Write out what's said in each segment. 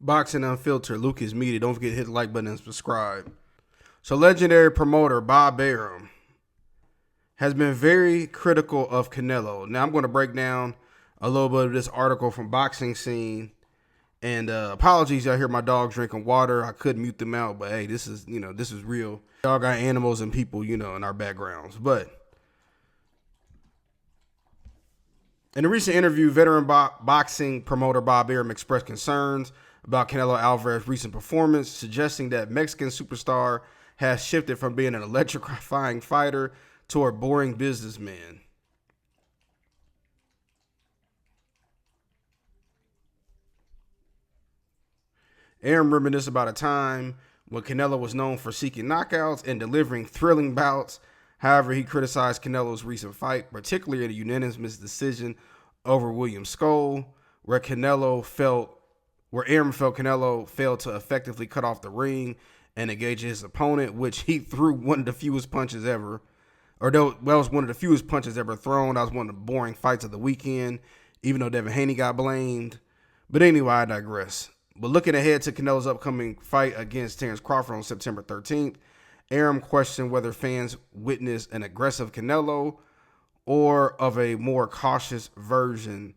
Boxing Unfiltered, Lucas Media. Don't forget to hit the like button and subscribe. So legendary promoter Bob Arum has been very critical of Canelo. Now I'm going to break down a little bit of this article from Boxing Scene. And apologies, y'all hear my dogs drinking water. I couldn't mute them out, but hey, this is real. Y'all got animals and people, in our backgrounds. But in a recent interview, veteran boxing promoter Bob Arum expressed concerns about Canelo Alvarez's recent performance, suggesting that Mexican superstar has shifted from being an electrifying fighter to a boring businessman. Arum reminisced about a time when Canelo was known for seeking knockouts and delivering thrilling bouts. However, he criticized Canelo's recent fight, particularly in a unanimous decision over William Skoll, where Arum felt Canelo failed to effectively cut off the ring and engage his opponent, which he threw one of the fewest punches ever. That was one of the fewest punches ever thrown. That was one of the boring fights of the weekend, even though Devin Haney got blamed. But anyway, I digress. But looking ahead to Canelo's upcoming fight against Terence Crawford on September 13th, Arum questioned whether fans witness an aggressive Canelo or of a more cautious version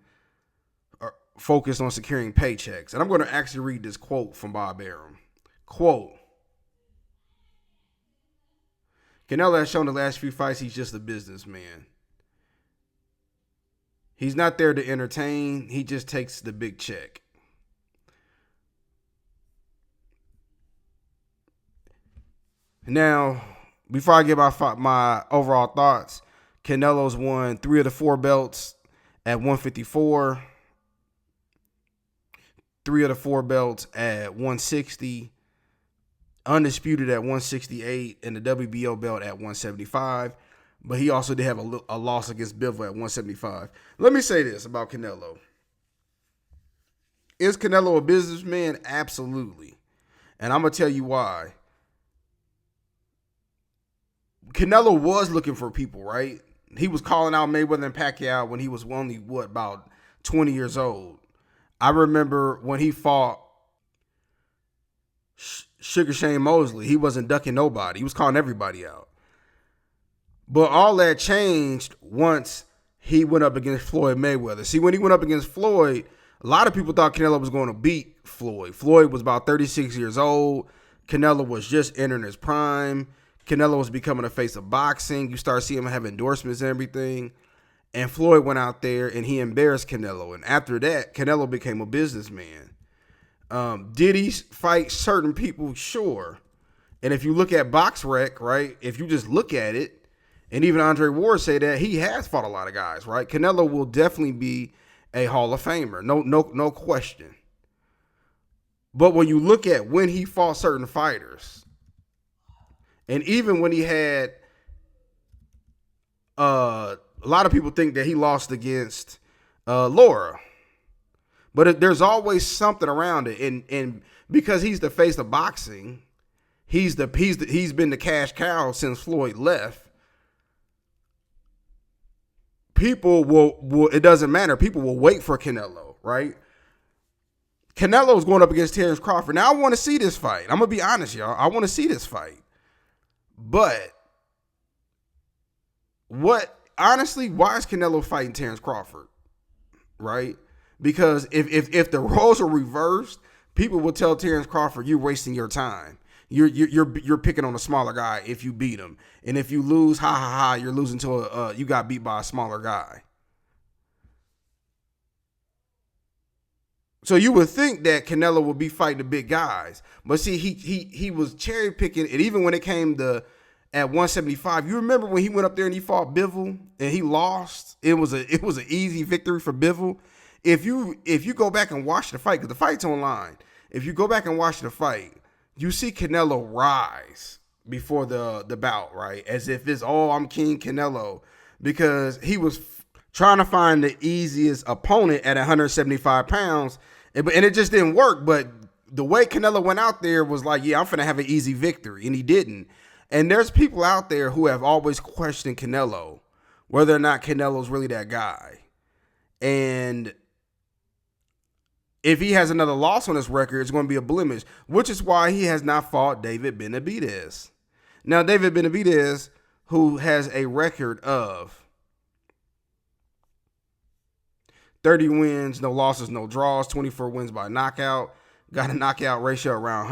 focused on securing paychecks. And I'm going to actually read this quote from Bob Arum. Quote, Canelo has shown the last few fights he's just a businessman. He's not there to entertain. He just takes the big check. Now, before I give my overall thoughts, Canelo's won 3 of the 4 belts at 154, 3 of the 4 belts at 160, undisputed at 168, and the WBO belt at 175. But he also did have a loss against Bivol at 175. Let me say this about Canelo. Is Canelo a businessman? Absolutely. And I'm going to tell you why. Canelo was looking for people, right? He was calling out Mayweather and Pacquiao when he was only, about 20 years old. I remember when he fought Sugar Shane Mosley, he wasn't ducking nobody. He was calling everybody out. But all that changed once he went up against Floyd Mayweather. See, when he went up against Floyd, a lot of people thought Canelo was going to beat Floyd. Floyd was about 36 years old. Canelo was just entering his prime. Canelo was becoming a face of boxing. You start seeing him have endorsements and everything. And Floyd went out there and he embarrassed Canelo. And after that, Canelo became a businessman. Did he fight certain people? Sure. And if you look at BoxRec, right, if you just look at it, and even Andre Ward say that, he has fought a lot of guys, right? Canelo will definitely be a Hall of Famer. No question. But when you look at when he fought certain fighters, and even when he had, a lot of people think that he lost against Laura, but there's always something around it, and because he's the face of boxing, he's been the cash cow since Floyd left. People will it doesn't matter. People will wait for Canelo, right? Canelo's going up against Terence Crawford. Now I want to see this fight. I'm gonna be honest, y'all. I want to see this fight. But honestly, why is Canelo fighting Terence Crawford? Right? Because if the roles are reversed, people will tell Terence Crawford, you're wasting your time. You're picking on a smaller guy if you beat him. And if you lose, you're losing to you got beat by a smaller guy. So you would think that Canelo would be fighting the big guys. But see, he was cherry picking, and even when it came to at 175, you remember when he went up there and he fought Bivol and he lost? It was an easy victory for Bivol. If you go back and watch the fight, because the fight's online, if you go back and watch the fight, you see Canelo rise before the bout, right? As if it's, I'm King Canelo, because he was trying to find the easiest opponent at 175 pounds, and it just didn't work. But the way Canelo went out there was like, yeah, I'm finna have an easy victory, and he didn't. And there's people out there who have always questioned Canelo, whether or not Canelo's really that guy. And if he has another loss on his record, it's going to be a blemish, which is why he has not fought David Benavidez. Now, David Benavidez, who has a record of 30 wins, no losses, no draws, 24 wins by knockout, got a knockout ratio around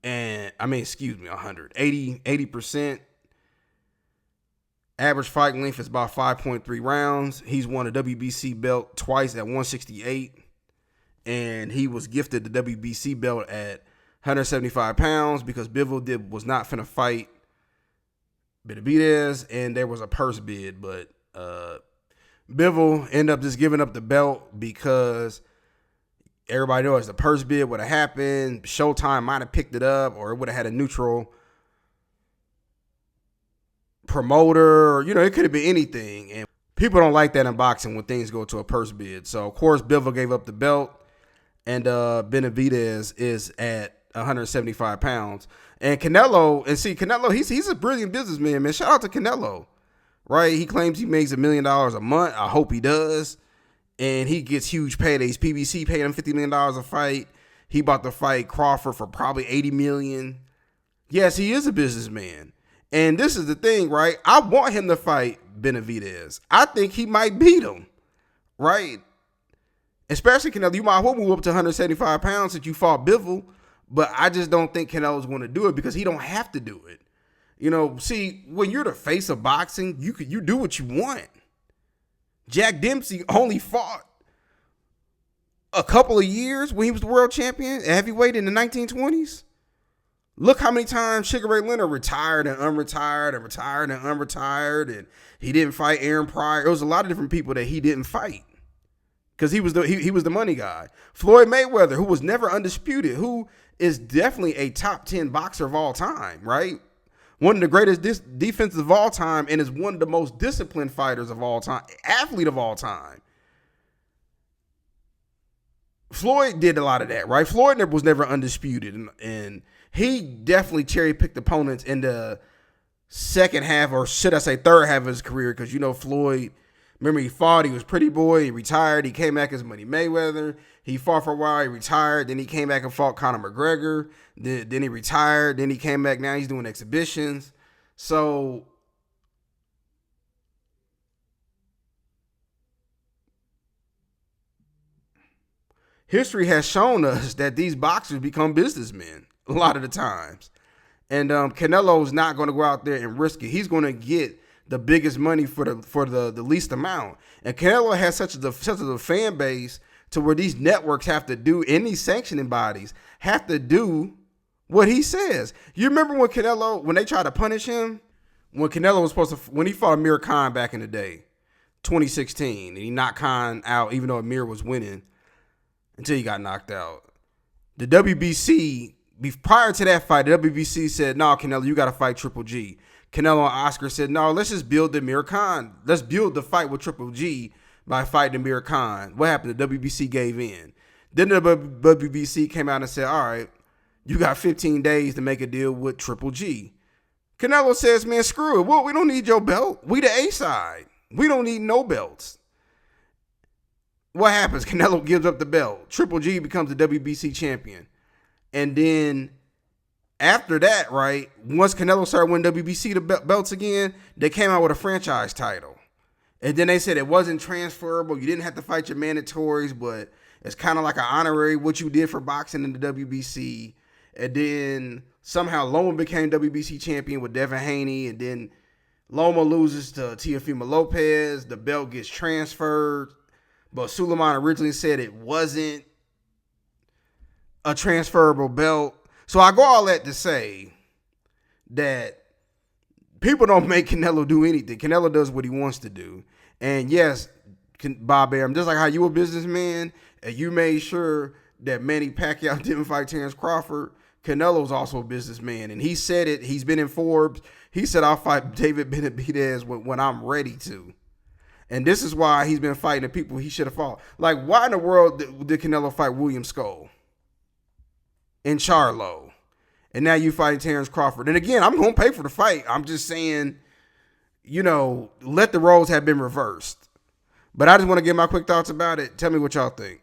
80%. Average fight length is about 5.3 rounds. He's won a WBC belt twice at 168. And he was gifted the WBC belt at 175 pounds because Bivol was not finna fight Benavidez, and there was a purse bid, but Bivol ended up just giving up the belt because everybody knows the purse bid would have happened. Showtime might have picked it up, or it would have had a neutral promoter, or, it could have been anything. And people don't like that in boxing when things go to a purse bid. So, of course, Bivol gave up the belt. And Benavidez is at 175 pounds. And Canelo, he's a brilliant businessman, man. Shout out to Canelo, right? He claims he makes $1 million a month. I hope he does. And he gets huge paydays. PBC paid him $50 million a fight. He about to fight Crawford for probably $80 million. Yes, he is a businessman. And this is the thing, right? I want him to fight Benavidez. I think he might beat him, right? Especially Canelo, you might as well move up to 175 pounds since you fought Bivol, but I just don't think Canelo's going to do it because he don't have to do it. See, when you're the face of boxing, you do what you want. Jack Dempsey only fought a couple of years when he was the world champion at heavyweight in the 1920s. Look how many times Sugar Ray Leonard retired and unretired and retired and unretired, and he didn't fight Aaron Pryor. It was a lot of different people that he didn't fight. Because he was the money guy. Floyd Mayweather, who was never undisputed, who is definitely a top 10 boxer of all time, right? One of the greatest defenses of all time, and is one of the most disciplined fighters of all time, athlete of all time. Floyd did a lot of that, right? Floyd was never undisputed, and he definitely cherry-picked opponents in the second half, or should I say third half of his career, because Floyd... Remember, he fought, he was Pretty Boy, he retired, he came back as Money Mayweather, he fought for a while, he retired, then he came back and fought Conor McGregor, then he retired, then he came back, now he's doing exhibitions. So, history has shown us that these boxers become businessmen a lot of the times. And Canelo's not going to go out there and risk it. He's going to get the biggest money for the least amount. And Canelo has such a fan base to where these networks have to do, and these sanctioning bodies have to do what he says. You remember when they tried to punish him? When Canelo was when he fought Amir Khan back in the day, 2016, and he knocked Khan out even though Amir was winning until he got knocked out. The WBC, prior to that fight, the WBC said, no, Canelo, you got to fight Triple G. Canelo and Oscar said, no, let's just build the Amir Khan. Let's build the fight with Triple G by fighting Amir Khan. What happened? The WBC gave in. Then the WBC came out and said, all right, you got 15 days to make a deal with Triple G. Canelo says, man, screw it. Well, we don't need your belt. We the A side. We don't need no belts. What happens? Canelo gives up the belt. Triple G becomes the WBC champion. And then after that, right, once Canelo started winning WBC belts again, they came out with a franchise title. And then they said it wasn't transferable. You didn't have to fight your mandatories, but it's kind of like an honorary what you did for boxing in the WBC. And then somehow Loma became WBC champion with Devin Haney. And then Loma loses to Teofimo Lopez. The belt gets transferred. But Suleiman originally said it wasn't a transferable belt. So I go all that to say that people don't make Canelo do anything. Canelo does what he wants to do. And yes, Bob Arum, just like how you a businessman and you made sure that Manny Pacquiao didn't fight Terrence Crawford, Canelo's also a businessman. And he said it. He's been in Forbes. He said, I'll fight David Benavidez when I'm ready to. And this is why he's been fighting the people he should have fought. Like, why in the world did Canelo fight William Skull and Charlo? And now you fighting Terrence Crawford. And again, I'm going to pay for the fight. I'm just saying, let the roles have been reversed. But I just want to get my quick thoughts about it. Tell me what y'all think.